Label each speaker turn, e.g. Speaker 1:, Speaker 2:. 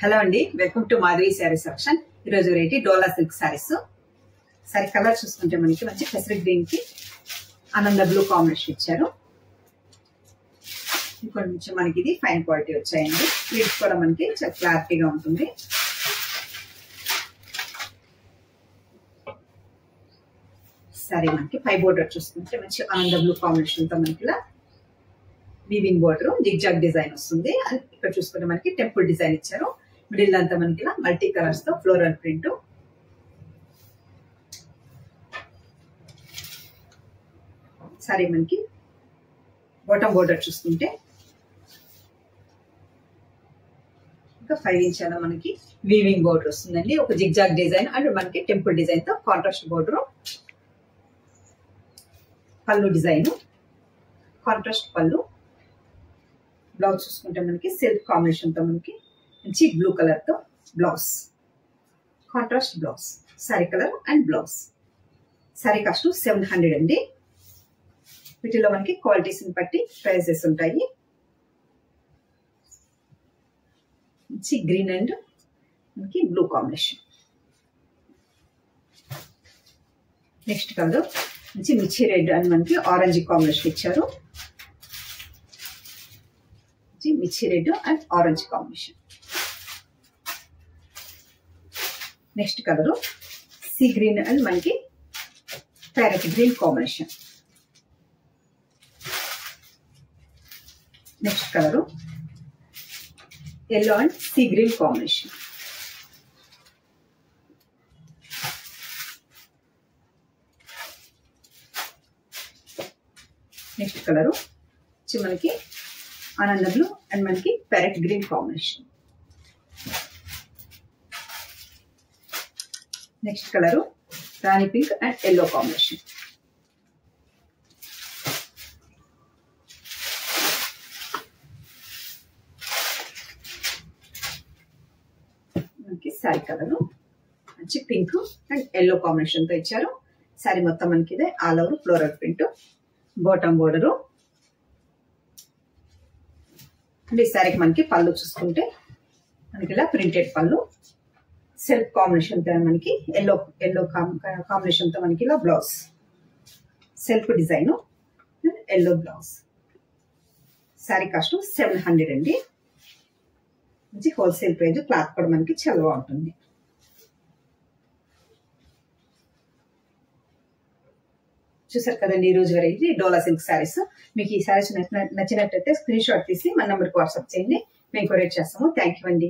Speaker 1: Hello అండి, welcome to Madhavi sari section. ఈరోజు variety డోలా silk saris. Sorry colour చూసుకుంటే మనకి మంచి పెసరి గ్రీన్ కి ఆనంద బ్లూ కాంబినేషన్ ఇచ్చారు. ఇంకొంచెం మనకి ఇది ఫైన్ క్వాలిటీ వచ్చాయండి. ప్రింట్స్ కూడా మనకి చాలా క్లారిటీగా ఉంటుంది. సారీ మనకి పై బోర్డర్ చూసుకుంటే మంచి ఆనంద బ్లూ కాంబినేషన్ తో మనకి ఇలా వీవింగ్ బోర్డర్ జిగ్జాగ్ డిజైన్ వస్తుంది. ఇక్కడ చూసుకుంటే మనకి టెంపుల్ డిజైన్ ఇచ్చారు. మిడిల్ అంతా మనకి ఇలా మల్టీ కలర్స్ తో ఫ్లోరల్ ప్రింట్. సారీ మనకి బాటమ్ బోర్డర్ చూసుకుంటే ఇంకా 5 ఇంచాల మనకి వీవింగ్ బోర్డర్ వస్తుందండి. ఒక జిగ్జాగ్ డిజైన్ అండ్ మనకి టెంపుల్ డిజైన్ తో కాంట్రాస్ట్ బోర్డర్. పళ్ళు డిజైన్ కాంట్రాస్ట్ పళ్ళు. బ్లౌజ్ చూసుకుంటే మనకి సిల్క్ కాంబినేషన్ తో మనకి మంచి బ్లూ కలర్ తో blouse, contrast blouse, sorry colour and blouse. Sorry cost 700 అండి. వీటిలో మనకి క్వాలిటీస్ ని బట్టి ప్రైసెస్ ఉంటాయి. మంచి గ్రీన్ అండ్ మనకి బ్లూ కాంబినేషన్. నెక్స్ట్ కలర్ మంచి మిర్చి రెడ్ అండ్ మనకి ఆరెంజ్ కాంబినేషన్ ఇచ్చారు. మిర్చి red and orange combination. Next colour sea green and మనకి parrot green combination. Next colour yellow and sea green combination. Next colour మనకి ఆనంద blue and మనకి parrot green combination. Next colour రాణి pink and yellow combination. మనకి sari colour మంచి pink and yellow combination తో ఇచ్చారు. సారీ మొత్తం మనకి ఇదే all over floral print. Bottom border. ఈ శారీకి మనకి పళ్ళు చూసుకుంటే మనకి ఇలా ప్రింటెడ్ పళ్ళు, సెల్ఫ్ కాంబినేషన్ తో మనకి ఎల్లో కాంబినేషన్ తో మనకి ఇలా blouse, self design yellow blouse. Sari cost 700 అండి. మంచి హోల్సేల్ ప్రైస్. క్లాత్ కూడా మనకి చాలా బాగుంటుంది. చూసారు కదండి ఈ రోజు వెరైటీ డోలా సిల్క్ శారీస్. మీకు ఈ శారీస్ నచ్చినట్లయితే స్క్రీన్ షాట్ తీసి మన నంబర్కి వాట్సాప్ చేయండి. మేము కొరియర్ చేస్తాము. థ్యాంక్ యూ అండి.